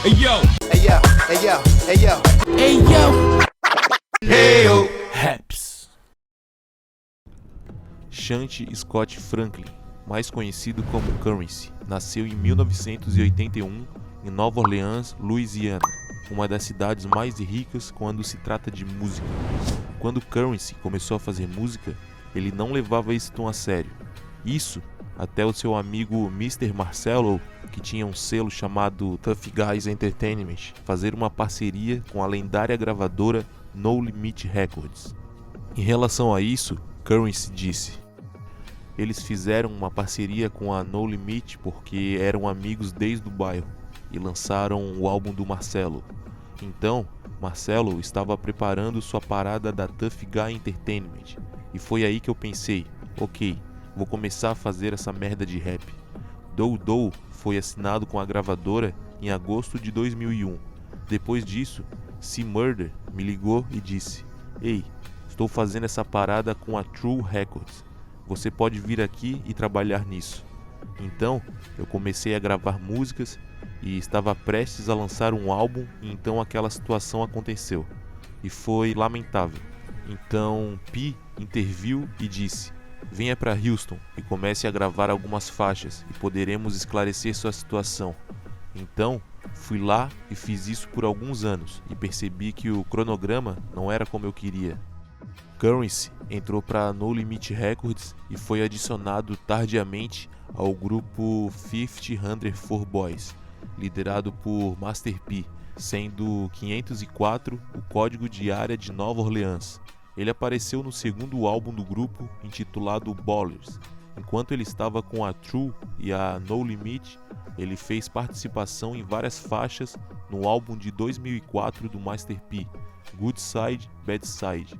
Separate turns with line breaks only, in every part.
Hey yo,
Hey yo, hey yo, hey yo.
hey yo,
Hey yo.
Raps.
Chante Scott Franklin, mais conhecido como Currency, nasceu em 1981 em Nova Orleans, Louisiana, uma das cidades mais ricas quando se trata de música. Quando Currency começou a fazer música, ele não levava isso tão a sério. Isso até o seu amigo Mr. Marcello, que tinha um selo chamado Tough Guys Entertainment, fazer uma parceria com a lendária gravadora No Limit Records. Em relação a isso, Currency disse: eles fizeram uma parceria com a No Limit porque eram amigos desde o bairro e lançaram o álbum do Marcello. Então, Marcello estava preparando sua parada da Tough Guy Entertainment e foi aí que eu pensei, ok, vou começar a fazer essa merda de rap. Doe Doe foi assinado com a gravadora em agosto de 2001. Depois disso, C-Murder me ligou e disse: ei, estou fazendo essa parada com a True Records. Você pode vir aqui e trabalhar nisso. Então, eu comecei a gravar músicas e estava prestes a lançar um álbum e então aquela situação aconteceu. E foi lamentável. Então, P interviu e disse: venha para Houston e comece a gravar algumas faixas e poderemos esclarecer sua situação. Então, fui lá e fiz isso por alguns anos e percebi que o cronograma não era como eu queria. Currency entrou para No Limit Records e foi adicionado tardiamente ao grupo 504 Boys, liderado por Master P, sendo 504 o código de área de Nova Orleans. Ele apareceu no segundo álbum do grupo, intitulado Ballers. Enquanto ele estava com a True e a No Limit, ele fez participação em várias faixas no álbum de 2004 do Master P, Good Side, Bad Side.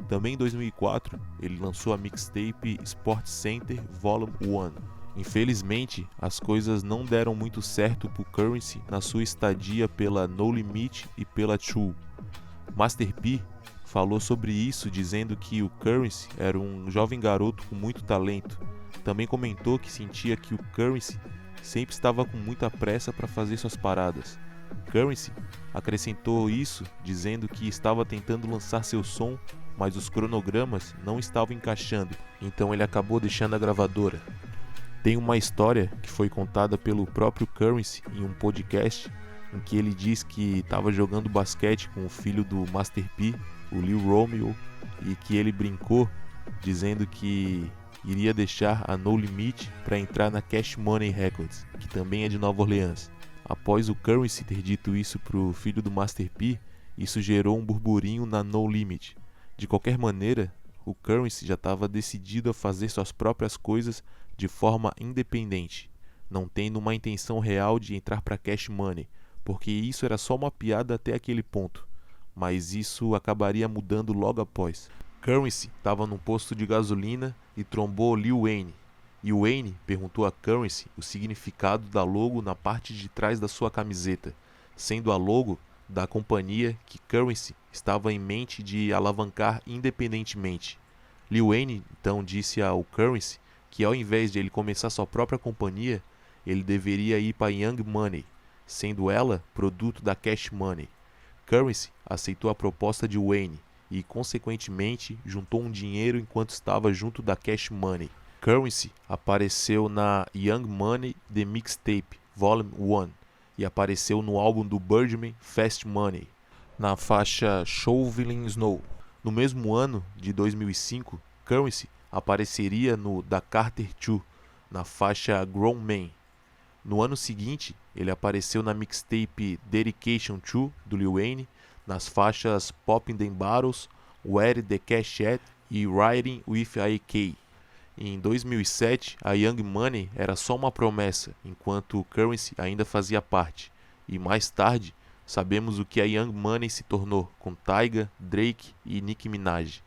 Também em 2004, ele lançou a mixtape Sports Center Volume 1. Infelizmente, as coisas não deram muito certo para o Currency na sua estadia pela No Limit e pela True. Master P falou sobre isso dizendo que o Currency era um jovem garoto com muito talento. Também comentou que sentia que o Currency sempre estava com muita pressa para fazer suas paradas. Currency acrescentou isso dizendo que estava tentando lançar seu som, mas os cronogramas não estavam encaixando, então ele acabou deixando a gravadora. Tem uma história que foi contada pelo próprio Currency em um podcast em que ele diz que estava jogando basquete com o filho do Master P, o Lil Romeo, e que ele brincou dizendo que iria deixar a No Limit para entrar na Cash Money Records, que também é de Nova Orleans. Após o Currency ter dito isso para o filho do Master P, isso gerou um burburinho na No Limit. De qualquer maneira, o Currency já estava decidido a fazer suas próprias coisas de forma independente, não tendo uma intenção real de entrar para Cash Money, porque isso era só uma piada até aquele ponto, mas isso acabaria mudando logo após. Currency estava num posto de gasolina e trombou Lil Wayne, e Wayne perguntou a Currency o significado da logo na parte de trás da sua camiseta, sendo a logo da companhia que Currency estava em mente de alavancar independentemente. Lil Wayne então disse ao Currency que ao invés de ele começar sua própria companhia, ele deveria ir para Young Money, sendo ela produto da Cash Money. Currency aceitou a proposta de Wayne e, consequentemente, juntou um dinheiro enquanto estava junto da Cash Money. Currency apareceu na Young Money The Mixtape Volume 1 e apareceu no álbum do Birdman Fast Money, na faixa Shoveling Snow. No mesmo ano de 2005, Currency apareceria no Da Carter 2, na faixa Grown Man. No ano seguinte, ele apareceu na mixtape Dedication 2 do Lil Wayne, nas faixas Poppin' Them Bottles, Where the Cash At e Riding with AK. Em 2007, a Young Money era só uma promessa, enquanto o Currency ainda fazia parte. E mais tarde, sabemos o que a Young Money se tornou, com Tyga, Drake e Nicki Minaj.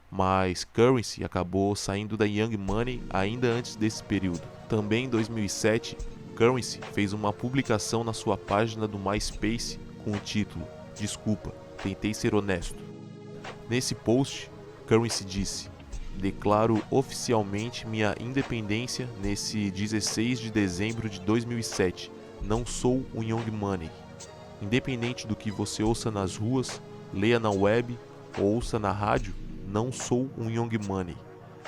Mas Currency acabou saindo da Young Money ainda antes desse período. Também em 2007, Currency fez uma publicação na sua página do MySpace com o título Desculpa, tentei ser honesto. Nesse post, Currency disse: declaro oficialmente minha independência nesse 16 de dezembro de 2007. Não sou um Young Money. Independente do que você ouça nas ruas, leia na web ou ouça na rádio, não sou um Young Money.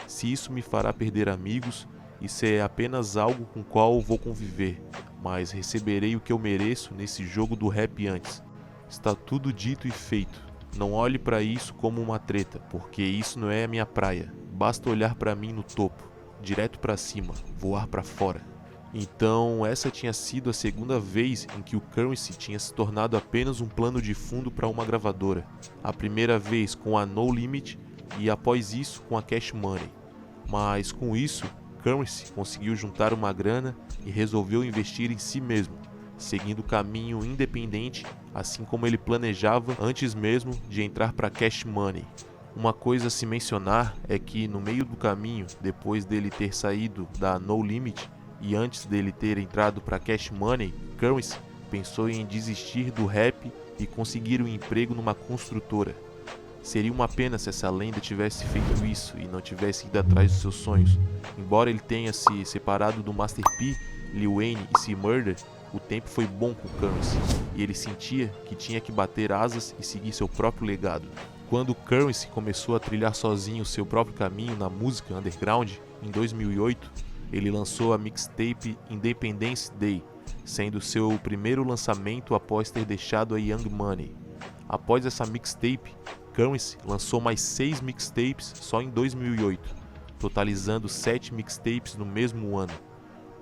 Se isso me fará perder amigos, isso é apenas algo com o qual vou conviver, mas receberei o que eu mereço nesse jogo do rap antes. Está tudo dito e feito. Não olhe para isso como uma treta, porque isso não é a minha praia. Basta olhar para mim no topo, direto para cima, voar para fora. Então, essa tinha sido a segunda vez em que o Curren$y tinha se tornado apenas um plano de fundo para uma gravadora. A primeira vez com a No Limit e após isso com a Cash Money. Mas com isso, Curren$y conseguiu juntar uma grana e resolveu investir em si mesmo, seguindo o caminho independente, assim como ele planejava antes mesmo de entrar para Cash Money. Uma coisa a se mencionar é que no meio do caminho, depois dele ter saído da No Limit e antes dele ter entrado para Cash Money, Curren$y pensou em desistir do rap e conseguir um emprego numa construtora. Seria uma pena se essa lenda tivesse feito isso e não tivesse ido atrás dos seus sonhos. Embora ele tenha se separado do Master P, Lil Wayne e C-Murder, o tempo foi bom com Curren$y e ele sentia que tinha que bater asas e seguir seu próprio legado. Quando Curren$y começou a trilhar sozinho seu próprio caminho na música underground, em 2008, ele lançou a mixtape Independence Day, sendo seu primeiro lançamento após ter deixado a Young Money. Após essa mixtape, Curren$y lançou mais 6 mixtapes só em 2008, totalizando 7 mixtapes no mesmo ano.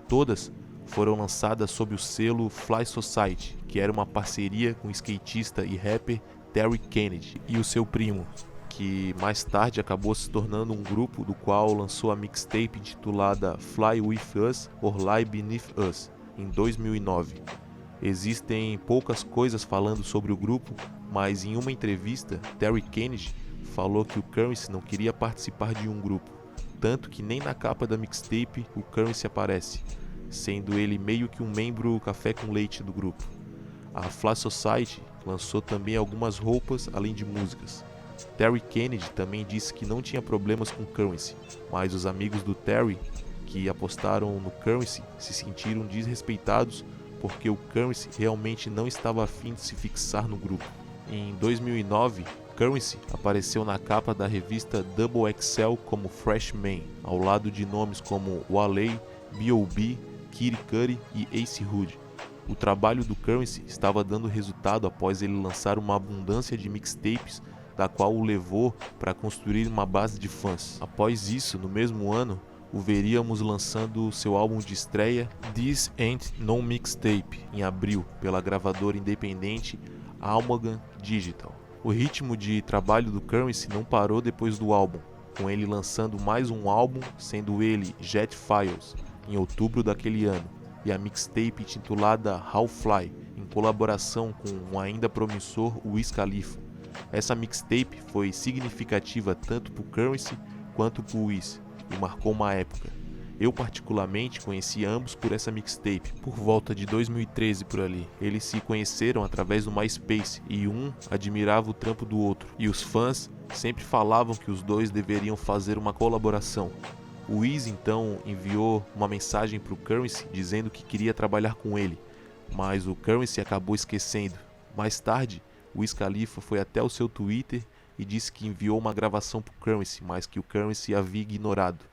Todas foram lançadas sob o selo Fly Society, que era uma parceria com o skatista e rapper Terry Kennedy e o seu primo, que mais tarde acabou se tornando um grupo do qual lançou a mixtape intitulada Fly With Us or Lie Beneath Us, em 2009. Existem poucas coisas falando sobre o grupo, mas em uma entrevista, Terry Kennedy falou que o Curren$y não queria participar de um grupo, tanto que nem na capa da mixtape o Curren$y aparece, sendo ele meio que um membro café com leite do grupo. A Fly Society lançou também algumas roupas além de músicas. Terry Kennedy também disse que não tinha problemas com Curren$y, mas os amigos do Terry, que apostaram no Curren$y, se sentiram desrespeitados porque o Curren$y realmente não estava afim de se fixar no grupo. Em 2009, Curren$y apareceu na capa da revista Double XL como Freshman, ao lado de nomes como Wale, B.O.B., Kid Cudi e Ace Hood. O trabalho do Curren$y estava dando resultado após ele lançar uma abundância de mixtapes, da qual o levou para construir uma base de fãs. Após isso, no mesmo ano, o veríamos lançando seu álbum de estreia This Ain't No Mixtape, em abril, pela gravadora independente Amalgam Digital. O ritmo de trabalho do Curren$y não parou depois do álbum, com ele lançando mais um álbum, sendo ele Jet Files, em outubro daquele ano, e a mixtape intitulada How Fly, em colaboração com o ainda promissor Wiz Khalifa. Essa mixtape foi significativa tanto para o Curren$y quanto para o Wiz e marcou uma época. Eu particularmente conheci ambos por essa mixtape, por volta de 2013 por ali. Eles se conheceram através do MySpace e um admirava o trampo do outro, e os fãs sempre falavam que os dois deveriam fazer uma colaboração. O Wiz então enviou uma mensagem para o Curren$y dizendo que queria trabalhar com ele, mas o Curren$y acabou esquecendo. Mais tarde, o Wiz Khalifa foi até o seu Twitter e disse que enviou uma gravação para o Curren$y, mas que o Curren$y havia ignorado.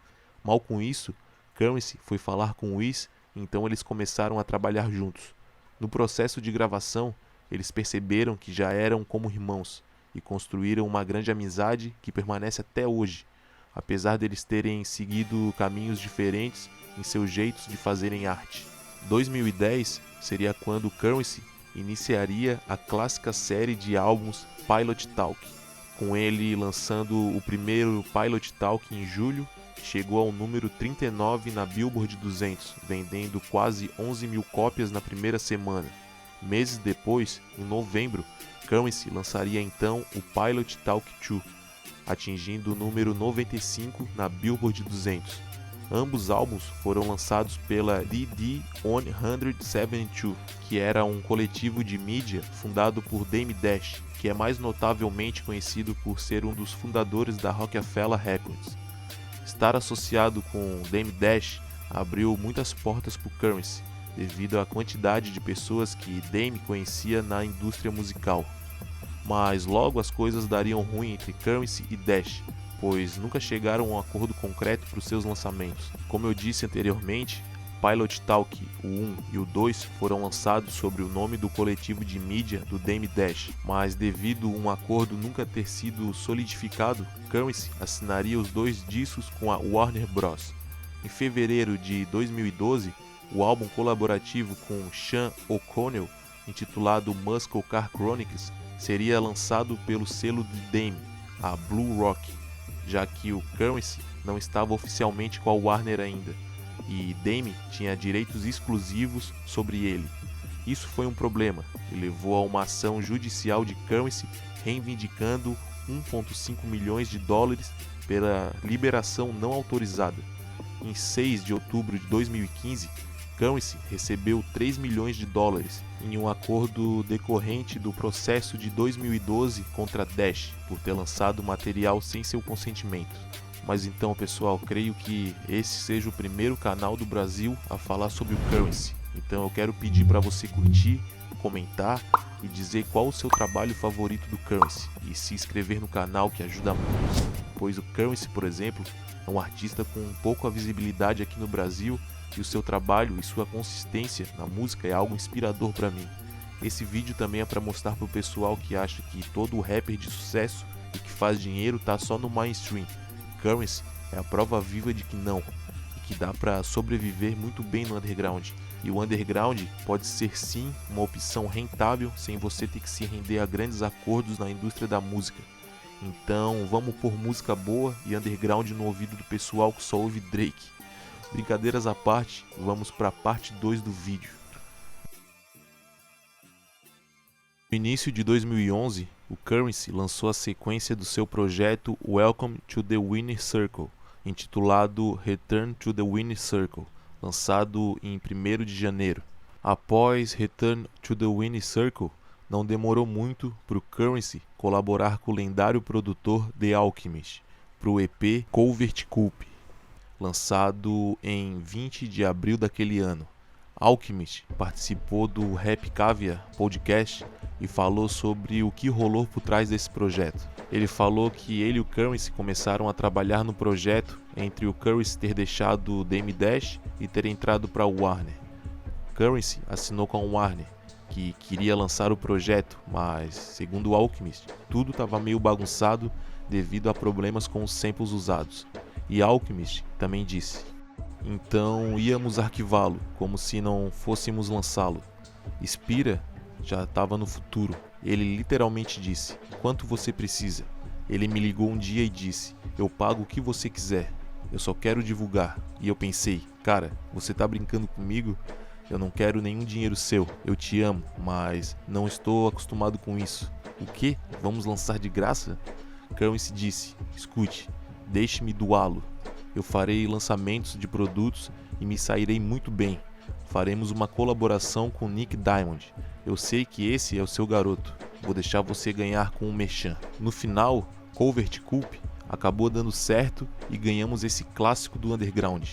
Mal com isso, Curren$y foi falar com o Wiz, então eles começaram a trabalhar juntos. No processo de gravação, eles perceberam que já eram como irmãos e construíram uma grande amizade que permanece até hoje, apesar deles terem seguido caminhos diferentes em seus jeitos de fazerem arte. 2010 seria quando Curren$y iniciaria a clássica série de álbuns Pilot Talk, com ele lançando o primeiro Pilot Talk em julho, chegou ao número 39 na Billboard 200, vendendo quase 11 mil cópias na primeira semana. Meses depois, em novembro, Curren$y lançaria então o Pilot Talk 2, atingindo o número 95 na Billboard 200. Ambos álbuns foram lançados pela DD 172, que era um coletivo de mídia fundado por Dame Dash, que é mais notavelmente conhecido por ser um dos fundadores da Rockefeller Records. Estar associado com Dame Dash abriu muitas portas para o Curren$y, devido à quantidade de pessoas que Dame conhecia na indústria musical. Mas logo as coisas dariam ruim entre Curren$y e Dash, pois nunca chegaram a um acordo concreto para os seus lançamentos. Como eu disse anteriormente, Pilot Talk, o 1 e o 2 foram lançados sob o nome do coletivo de mídia do Dame Dash, mas devido a um acordo nunca ter sido solidificado, Curren$y assinaria os 2 discos com a Warner Bros. Em fevereiro de 2012, o álbum colaborativo com Sean O'Connell, intitulado Muscle Car Chronicles, seria lançado pelo selo de Dame, a Blue Rock, já que o Curren$y não estava oficialmente com a Warner ainda, e Dame tinha direitos exclusivos sobre ele. Isso foi um problema e levou a uma ação judicial de Curren$y reivindicando 1,5 milhões de dólares pela liberação não autorizada. Em 6 de outubro de 2015, Curren$y recebeu 3 milhões de dólares em um acordo decorrente do processo de 2012 contra Dash por ter lançado material sem seu consentimento. Mas então, pessoal, creio que esse seja o primeiro canal do Brasil a falar sobre o Curren$y. Então eu quero pedir para você curtir, comentar e dizer qual o seu trabalho favorito do Curren$y e se inscrever no canal, que ajuda muito, pois o Curren$y, por exemplo, é um artista com pouca visibilidade aqui no Brasil e o seu trabalho e sua consistência na música é algo inspirador para mim. Esse vídeo também é para mostrar para o pessoal que acha que todo rapper de sucesso e que faz dinheiro tá só no mainstream. Curren$y é a prova viva de que não, e que dá para sobreviver muito bem no underground. E o underground pode ser sim uma opção rentável sem você ter que se render a grandes acordos na indústria da música. Então vamos pôr música boa e underground no ouvido do pessoal que só ouve Drake. Brincadeiras à parte, vamos para a parte 2 do vídeo. No início de 2011, o Curren$y lançou a sequência do seu projeto Welcome to the Winner Circle, intitulado Return to the Winner Circle, lançado em 1º de janeiro. Após Return to the Winner Circle, não demorou muito para o Curren$y colaborar com o lendário produtor The Alchemist para o EP Covert Coup, lançado em 20 de abril daquele ano. Alchemist participou do Rap Caviar podcast e falou sobre o que rolou por trás desse projeto. Ele falou que ele e o Curren$y começaram a trabalhar no projeto entre o Curren$y ter deixado o Dame Dash e ter entrado para o Warner. Curren$y assinou com a Warner, que queria lançar o projeto, mas, segundo o Alchemist, tudo estava meio bagunçado devido a problemas com os samples usados. E Alchemist também disse: então íamos arquivá-lo, como se não fôssemos lançá-lo. Spira já estava no futuro. Ele literalmente disse: quanto você precisa? Ele me ligou um dia e disse: eu pago o que você quiser, eu só quero divulgar. E eu pensei: cara, você tá brincando comigo? Eu não quero nenhum dinheiro seu, eu te amo, mas não estou acostumado com isso. O quê? Vamos lançar de graça? Curren$y disse: escute, deixe-me doá-lo. Eu farei lançamentos de produtos e me sairei muito bem. Faremos uma colaboração com Nick Diamond. Eu sei que esse é o seu garoto. Vou deixar você ganhar com um merchan. No final, Covert Coup acabou dando certo e ganhamos esse clássico do underground.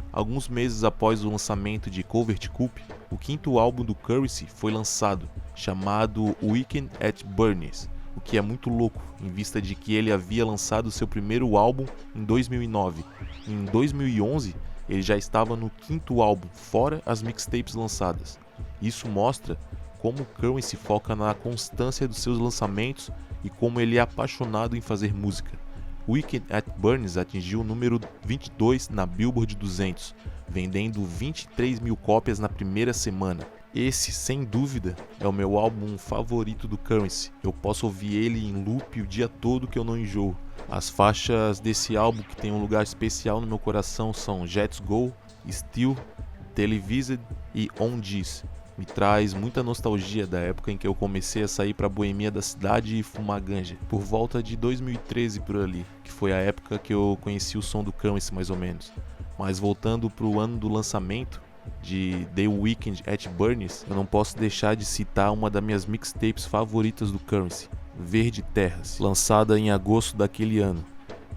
Alguns meses após o lançamento de Covert Coup, o 5º álbum do Curren$y foi lançado, chamado Weekend at Bernie's, o que é muito louco, em vista de que ele havia lançado seu primeiro álbum em 2009. Em 2011, ele já estava no 5º álbum, fora as mixtapes lançadas. Isso mostra como o Curren$y se foca na constância dos seus lançamentos e como ele é apaixonado em fazer música. Weekend at Bernie's atingiu o número 22 na Billboard 200, vendendo 23 mil cópias na primeira semana. Esse, sem dúvida, é o meu álbum favorito do Curren$y. Eu posso ouvir ele em loop o dia todo que eu não enjoo. As faixas desse álbum que tem um lugar especial no meu coração são Let's Go, Still, Televised e On This. Me traz muita nostalgia da época em que eu comecei a sair pra boemia da cidade e fumar ganja, por volta de 2013 por ali, que foi a época que eu conheci o som do Curren$y mais ou menos. Mas voltando pro ano do lançamento de The Weekend at Bernie's, eu não posso deixar de citar uma das minhas mixtapes favoritas do Curren$y, Verde Terras, lançada em agosto daquele ano.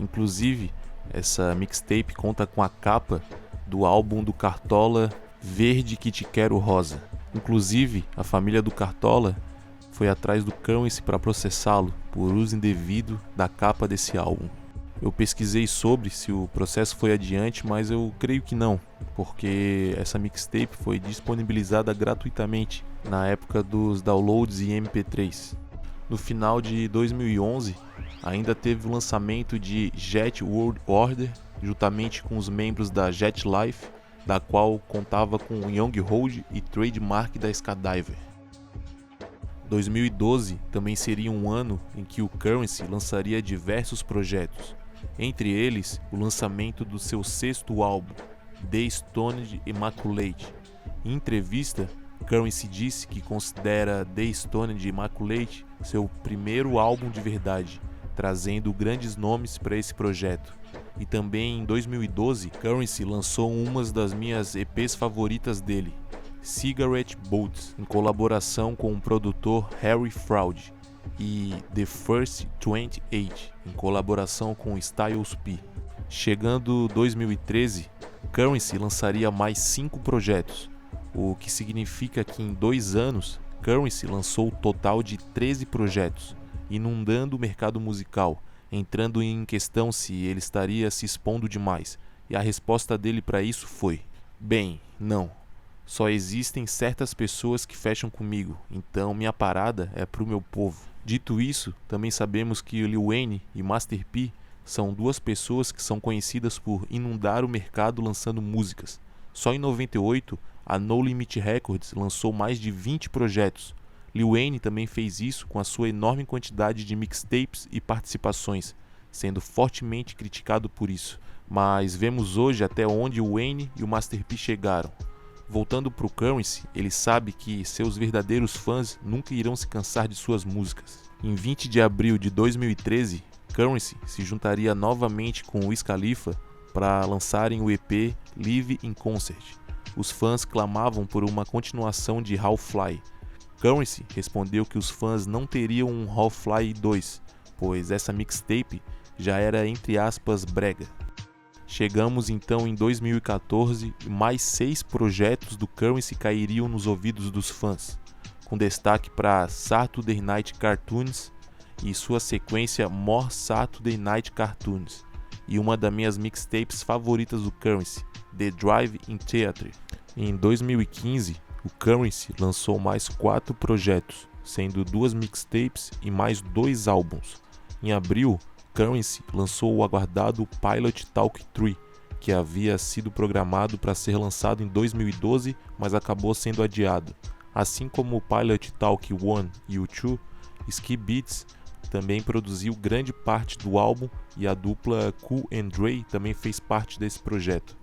Inclusive, essa mixtape conta com a capa do álbum do Cartola Verde que te quero rosa. Inclusive, a família do Cartola foi atrás do Curren$y para processá-lo por uso indevido da capa desse álbum. Eu pesquisei sobre se o processo foi adiante, mas eu creio que não, porque essa mixtape foi disponibilizada gratuitamente na época dos downloads em MP3. No final de 2011, ainda teve o lançamento de Jet World Order, juntamente com os membros da Jet Life, da qual contava com Young Hold e trademark da Skadiver. 2012 também seria um ano em que o Curren$y lançaria diversos projetos, entre eles o lançamento do seu sexto álbum, The Stoned Immaculate. Em entrevista, Curren$y disse que considera The Stoned Immaculate seu primeiro álbum de verdade, trazendo grandes nomes para esse projeto. E também em 2012, Curren$y lançou uma das minhas EPs favoritas dele, Cigarette Boats, em colaboração com o produtor Harry Fraud, e The First 28, em colaboração com Styles P. Chegando 2013, Curren$y lançaria mais 5 projetos, o que significa que em 2 anos, Curren$y lançou um total de 13 projetos, inundando o mercado musical, entrando em questão se ele estaria se expondo demais, e a resposta dele para isso foi: bem, não. Só existem certas pessoas que fecham comigo, então minha parada é pro meu povo. Dito isso, também sabemos que Lil Wayne e Master P são duas pessoas que são conhecidas por inundar o mercado lançando músicas. Só em 98, a No Limit Records lançou mais de 20 projetos. Lil Wayne também fez isso com a sua enorme quantidade de mixtapes e participações, sendo fortemente criticado por isso. Mas vemos hoje até onde o Wayne e o Master P chegaram. Voltando pro Curren$y, ele sabe que seus verdadeiros fãs nunca irão se cansar de suas músicas. Em 20 de abril de 2013, Curren$y se juntaria novamente com Wiz Khalifa para lançarem o EP Live in Concert. Os fãs clamavam por uma continuação de How Fly. Curren$y respondeu que os fãs não teriam um How Fly 2, pois essa mixtape já era entre aspas brega. Chegamos então em 2014 e mais 6 projetos do Curren$y cairiam nos ouvidos dos fãs, com destaque para Saturday Night Cartoons e sua sequência More Saturday Night Cartoons, e uma das minhas mixtapes favoritas do Curren$y, The Drive-In Theatre. Em 2015, o Curren$y lançou mais 4 projetos, sendo 2 mixtapes e mais 2 álbuns. Em abril, Curren$y lançou o aguardado Pilot Talk 3, que havia sido programado para ser lançado em 2012, mas acabou sendo adiado. Assim como o Pilot Talk 1 e o 2, Ski Beats também produziu grande parte do álbum e a dupla Cool and Dre também fez parte desse projeto.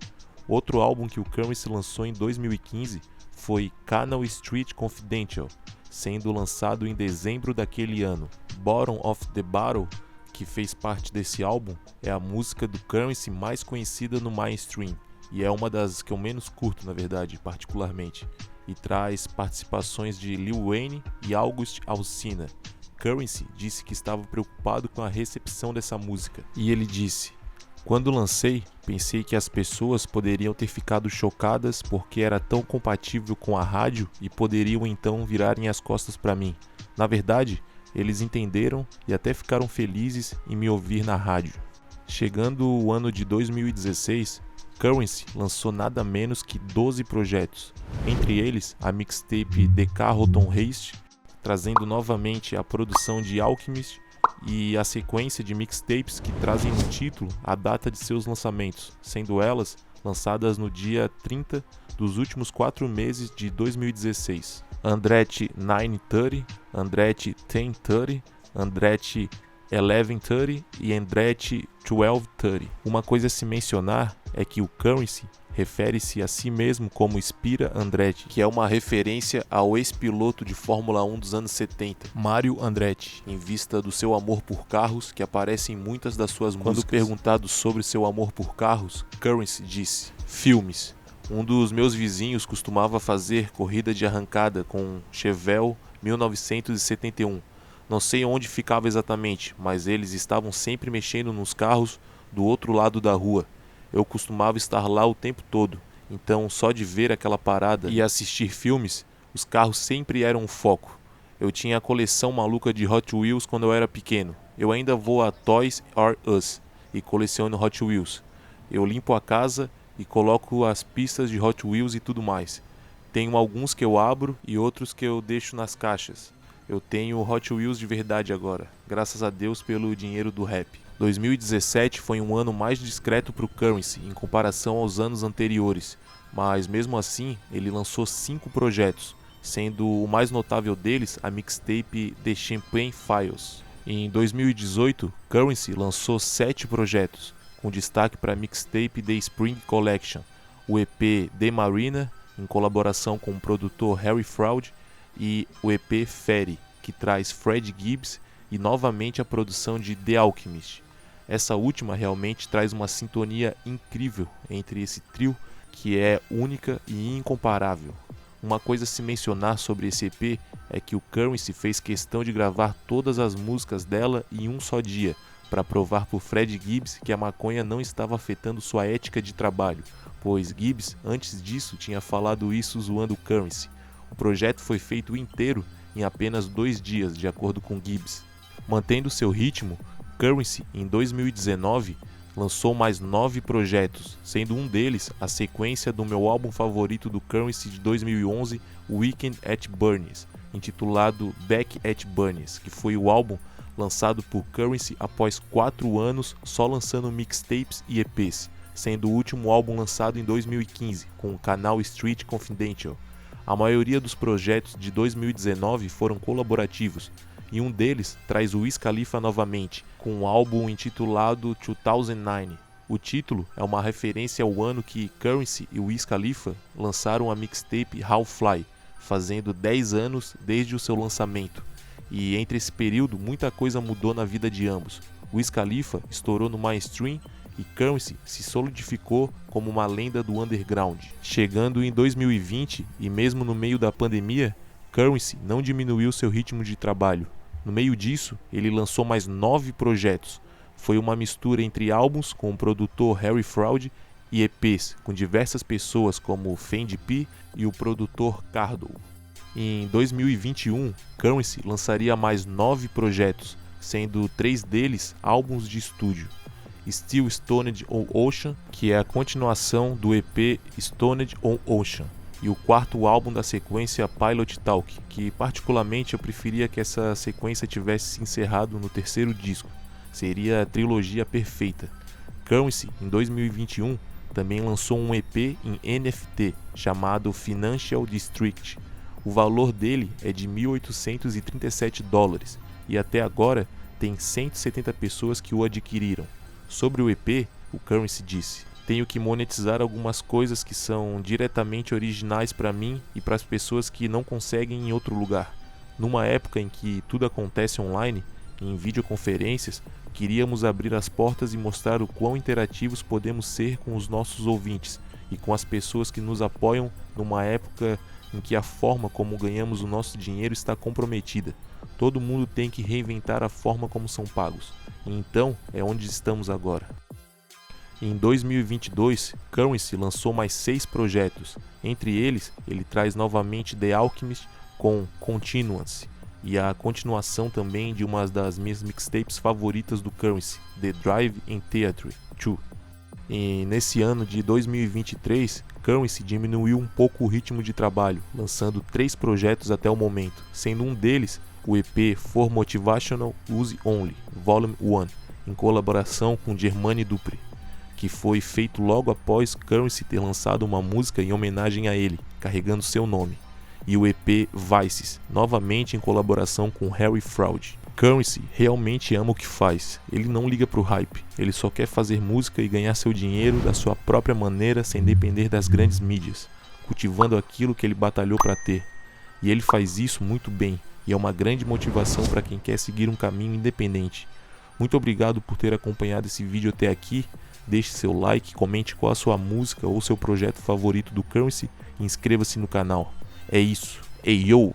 Outro álbum que o Curren$y lançou em 2015 foi Canal Street Confidential, sendo lançado em dezembro daquele ano. Bottom of the Barrel, que fez parte desse álbum, é a música do Curren$y mais conhecida no mainstream, e é uma das que eu menos curto, na verdade, particularmente, e traz participações de Lil Wayne e August Alsina. Curren$y disse que estava preocupado com a recepção dessa música, e ele disse: quando lancei, pensei que as pessoas poderiam ter ficado chocadas porque era tão compatível com a rádio e poderiam então virarem as costas para mim. Na verdade, eles entenderam e até ficaram felizes em me ouvir na rádio. Chegando o ano de 2016, Curren$y lançou nada menos que 12 projetos, entre eles a mixtape The Carlton Heist, trazendo novamente a produção de Alchemist e a sequência de mixtapes que trazem no título a data de seus lançamentos, sendo elas lançadas no dia 30 dos últimos 4 meses de 2016. Andretti 930, Andretti 1030, Andretti 1130 e Andretti 1230. Uma coisa a se mencionar é que o Curren$y refere-se a si mesmo como Spira Andretti, que é uma referência ao ex-piloto de Fórmula 1 dos anos 70, Mario Andretti, em vista do seu amor por carros que aparece em muitas das suas músicas. Quando perguntado sobre seu amor por carros, Curren$y disse: filmes. Um dos meus vizinhos costumava fazer corrida de arrancada com um Chevelle 1971. Não sei onde ficava exatamente, mas eles estavam sempre mexendo nos carros do outro lado da rua. Eu costumava estar lá o tempo todo, Então, só de ver aquela parada e assistir filmes, os carros sempre eram um foco. Eu tinha a coleção maluca de Hot Wheels quando eu era pequeno. Eu ainda vou a Toys R Us e coleciono Hot Wheels. Eu limpo a casa e coloco as pistas de Hot Wheels e tudo mais. Tenho alguns que eu abro e outros que eu deixo nas caixas. Eu tenho Hot Wheels de verdade agora, graças a Deus pelo dinheiro do rap. 2017 foi um ano mais discreto para o Curren$y em comparação aos anos anteriores, mas mesmo assim ele lançou 5 projetos, sendo o mais notável deles a mixtape The Champagne Files. Em 2018, Curren$y lançou 7 projetos, com destaque para a mixtape The Spring Collection, o EP The Marina, em colaboração com o produtor Harry Fraud, e o EP Ferry, que traz Fred Gibbs e novamente a produção de The Alchemist. Essa última realmente traz uma sintonia incrível entre esse trio, que é única e incomparável. Uma coisa a se mencionar sobre esse EP é que o Curren$y fez questão de gravar todas as músicas dela em um só dia, para provar por Fred Gibbs que a maconha não estava afetando sua ética de trabalho, pois Gibbs antes disso tinha falado isso zoando o Curren$y. O projeto foi feito inteiro em apenas 2 dias, de acordo com Gibbs. Mantendo seu ritmo, Curren$y, em 2019, lançou mais 9 projetos, sendo um deles a sequência do meu álbum favorito do Curren$y de 2011, Weekend at Bernie's, intitulado Back at Bernie's, que foi o álbum lançado por Curren$y após 4 anos só lançando mixtapes e EPs, sendo o último álbum lançado em 2015, com o canal Street Confidential. A maioria dos projetos de 2019 foram colaborativos, e um deles traz o Wiz Khalifa novamente, com um álbum intitulado 2009. O título é uma referência ao ano que Curren$y e Wiz Khalifa lançaram a mixtape How Fly, fazendo 10 anos desde o seu lançamento. E entre esse período muita coisa mudou na vida de ambos. Wiz Khalifa estourou no mainstream e Curren$y se solidificou como uma lenda do underground. Chegando em 2020 e mesmo no meio da pandemia, Curren$y não diminuiu seu ritmo de trabalho. No meio disso, ele lançou mais 9 projetos. Foi uma mistura entre álbuns com o produtor Harry Fraud e EPs com diversas pessoas como Fendi P e o produtor Cardo. Em 2021, Curren$y lançaria mais 9 projetos, sendo 3 deles álbuns de estúdio. Still Stoned on Ocean, que é a continuação do EP Stoned on Ocean, e o 4º álbum da sequência Pilot Talk, que particularmente eu preferia que essa sequência tivesse se encerrado no 3º disco. Seria a trilogia perfeita. Curren$y, em 2021, também lançou um EP em NFT, chamado Financial District. O valor dele é de $1.837, e até agora tem 170 pessoas que o adquiriram. Sobre o EP, o Curren$y disse: "Tenho que monetizar algumas coisas que são diretamente originais para mim e para as pessoas que não conseguem em outro lugar. Numa época em que tudo acontece online, em videoconferências, queríamos abrir as portas e mostrar o quão interativos podemos ser com os nossos ouvintes e com as pessoas que nos apoiam numa época em que a forma como ganhamos o nosso dinheiro está comprometida. Todo mundo tem que reinventar a forma como são pagos. E então é onde estamos agora." Em 2022, Curren$y lançou mais 6 projetos. Entre eles, ele traz novamente The Alchemist com Continuance, e a continuação também de uma das minhas mixtapes favoritas do Curren$y, The Drive in Theatre 2. E nesse ano de 2023, Curren$y diminuiu um pouco o ritmo de trabalho, lançando 3 projetos até o momento, sendo um deles o EP For Motivational Use Only, Volume 1, em colaboração com Jermaine Dupri, que foi feito logo após Curren$y ter lançado uma música em homenagem a ele, carregando seu nome, e o EP Vices, novamente em colaboração com Harry Fraud. Curren$y realmente ama o que faz, ele não liga pro hype, ele só quer fazer música e ganhar seu dinheiro da sua própria maneira sem depender das grandes mídias, cultivando aquilo que ele batalhou para ter. E ele faz isso muito bem, e é uma grande motivação para quem quer seguir um caminho independente. Muito obrigado por ter acompanhado esse vídeo até aqui. Deixe seu like, comente qual a sua música ou seu projeto favorito do Curren$y e inscreva-se no canal. É isso. Ei, yo!